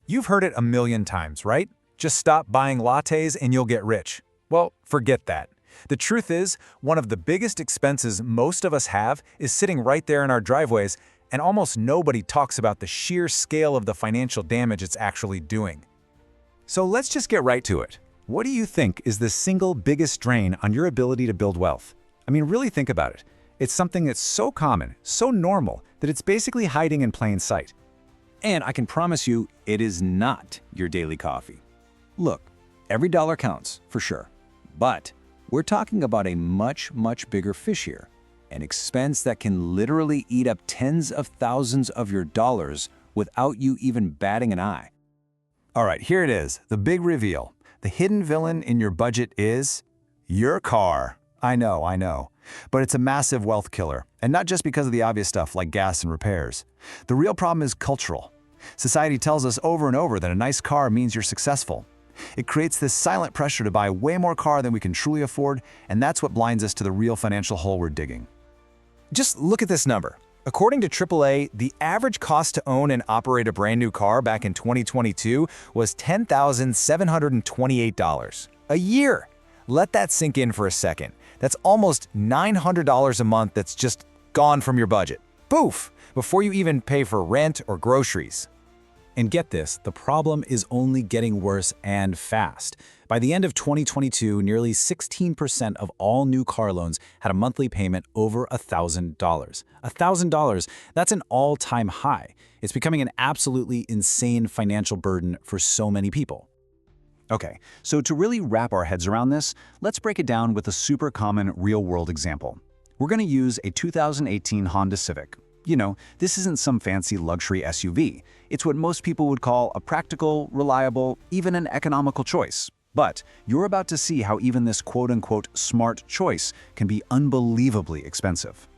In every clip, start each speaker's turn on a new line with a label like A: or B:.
A: You've heard it a million times, right? Just stop buying lattes and you'll get rich. Well, forget that. The truth is, one of the biggest expenses most of us have is sitting right there in our driveways, and almost nobody talks about the sheer scale of the financial damage it's actually doing. So let's just get right to it. What do you think is the single biggest drain on your ability to build wealth? I mean, really think about it. It's something that's so common, so normal, that it's basically hiding in plain sight. And I can promise you, it is not your daily coffee. Look, every dollar counts, for sure. But we're talking about a much, much bigger fish here. An expense that can literally eat up tens of thousands of your dollars without you even batting an eye. All right, here it is, the big reveal. The hidden villain in your budget is your car. I know. But it's a massive wealth killer, and not just because of the obvious stuff like gas and repairs. The real problem is cultural. Society tells us over and over that a nice car means you're successful. It creates this silent pressure to buy way more car than we can truly afford, and that's what blinds us to the real financial hole we're digging. Just look at this number. According to AAA, the average cost to own and operate a brand new car back in 2022 was $10,728 a year. Let that sink in for a second. That's almost $900 a month that's just gone from your budget. Poof! Before you even pay for rent or groceries. And get this, the problem is only getting worse and fast. By the end of 2022, nearly 16% of all new car loans had a monthly payment over $1,000. $1,000, that's an all-time high. It's becoming an absolutely insane financial burden for so many people. Okay, so to really wrap our heads around this, let's break it down with a super common real-world example. We're going to use a 2018 Honda Civic. You know, this isn't some fancy luxury SUV. It's what most people would call a practical, reliable, even an economical choice. But you're about to see how even this quote-unquote smart choice can be unbelievably expensive.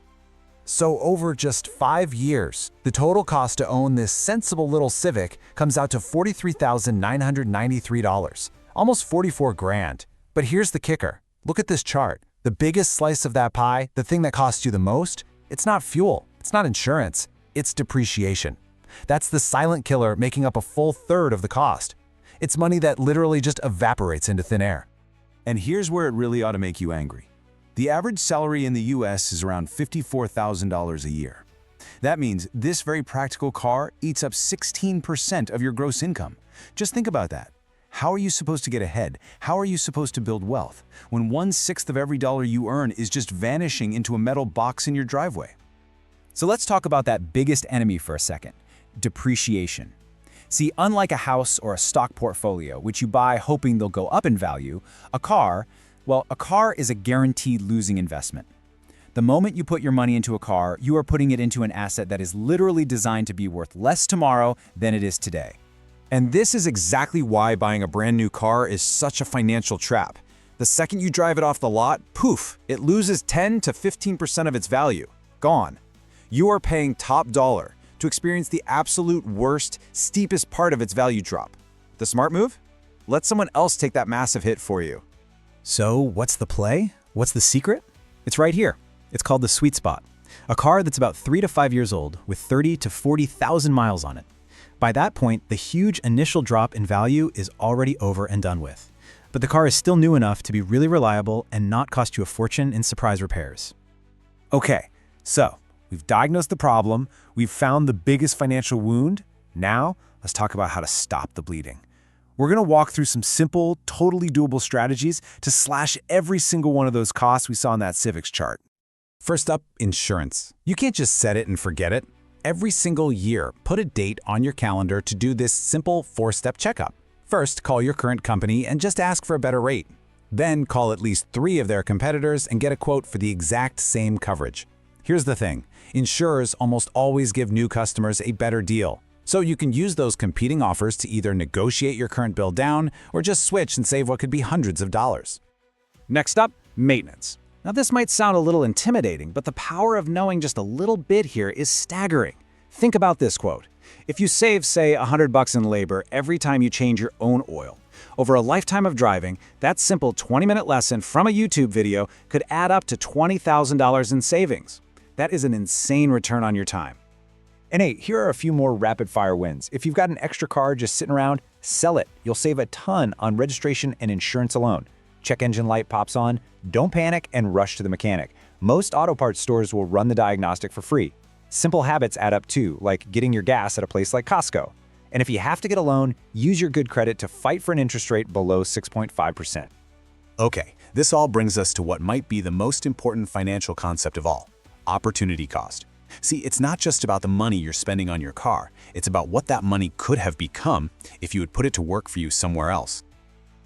A: So over just 5 years, the total cost to own this sensible little Civic comes out to $43,993, almost 44 grand. But here's the kicker. Look at this chart. The biggest slice of that pie, the thing that costs you the most, it's not fuel, it's not insurance, it's depreciation. That's the silent killer making up a full third of the cost. It's money that literally just evaporates into thin air. And here's where it really ought to make you angry. The average salary in the US is around $54,000 a year. That means this very practical car eats up 16% of your gross income. Just think about that. How are you supposed to get ahead? How are you supposed to build wealth when 1/6 of every dollar you earn is just vanishing into a metal box in your driveway? So let's talk about that biggest enemy for a second, depreciation. See, unlike a house or a stock portfolio, which you buy hoping they'll go up in value, a car is a guaranteed losing investment. The moment you put your money into a car, you are putting it into an asset that is literally designed to be worth less tomorrow than it is today. And this is exactly why buying a brand new car is such a financial trap. The second you drive it off the lot, poof, it loses 10 to 15% of its value. Gone. You are paying top dollar to experience the absolute worst, steepest part of its value drop. The smart move? Let someone else take that massive hit for you. So what's the play? What's the secret? It's right here. It's called the sweet spot. A car that's about 3 to 5 years old with 30 to 40,000 miles on it. By that point, the huge initial drop in value is already over and done with. But the car is still new enough to be really reliable and not cost you a fortune in surprise repairs. Okay, so we've diagnosed the problem, we've found the biggest financial wound. Now, let's talk about how to stop the bleeding. We're going to walk through some simple, totally doable strategies to slash every single one of those costs we saw in that Civic's chart. First up, insurance. You can't just set it and forget it. Every single year, put a date on your calendar to do this simple 4-step checkup. First, call your current company and just ask for a better rate. Then call at least 3 of their competitors and get a quote for the exact same coverage. Here's the thing, insurers almost always give new customers a better deal. So you can use those competing offers to either negotiate your current bill down or just switch and save what could be hundreds of dollars. Next up, maintenance. Now this might sound a little intimidating, but the power of knowing just a little bit here is staggering. Think about this quote. If you save, say, $100 in labor every time you change your own oil, over a lifetime of driving, that simple 20-minute lesson from a YouTube video could add up to $20,000 in savings. That is an insane return on your time. And hey, here are a few more rapid-fire wins. If you've got an extra car just sitting around, sell it. You'll save a ton on registration and insurance alone. Check engine light pops on, don't panic and rush to the mechanic. Most auto parts stores will run the diagnostic for free. Simple habits add up too, like getting your gas at a place like Costco. And if you have to get a loan, use your good credit to fight for an interest rate below 6.5%.
B: Okay, this all brings us to what might be the most important financial concept of all: opportunity cost. See, it's not just about the money you're spending on your car, it's about what that money could have become if you had put it to work for you somewhere else.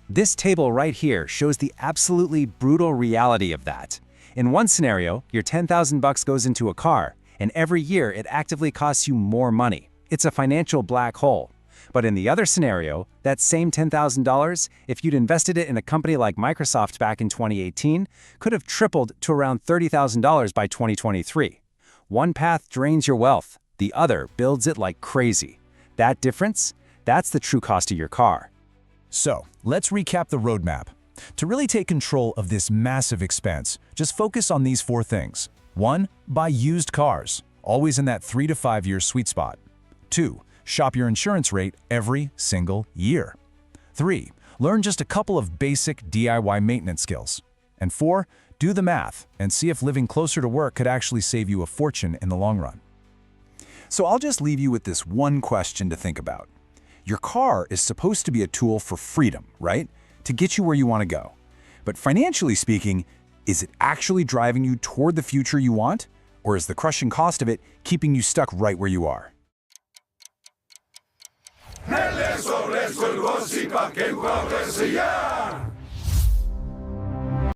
A: This table right here shows the absolutely brutal reality of that. In one scenario, your $10,000 goes into a car, and every year it actively costs you more money. It's a financial black hole. But in the other scenario, that same $10,000, if you'd invested it in a company like Microsoft back in 2018, could have tripled to around $30,000 by 2023. One path drains your wealth, the other builds it like crazy. That difference? That's the true cost of your car.
C: So, let's recap the roadmap. To really take control of this massive expense, just focus on these 4 things. 1. Buy used cars, always in that 3 to 5 year sweet spot. 2. Shop your insurance rate every single year. 3. Learn just a couple of basic DIY maintenance skills. And 4. Do the math and see if living closer to work could actually save you a fortune in the long run.
A: So I'll just leave you with this one question to think about. Your car is supposed to be a tool for freedom, right? To get you where you want to go. But financially speaking, is it actually driving you toward the future you want? Or is the crushing cost of it keeping you stuck right where you are?
D: Nelle sole sul gossip che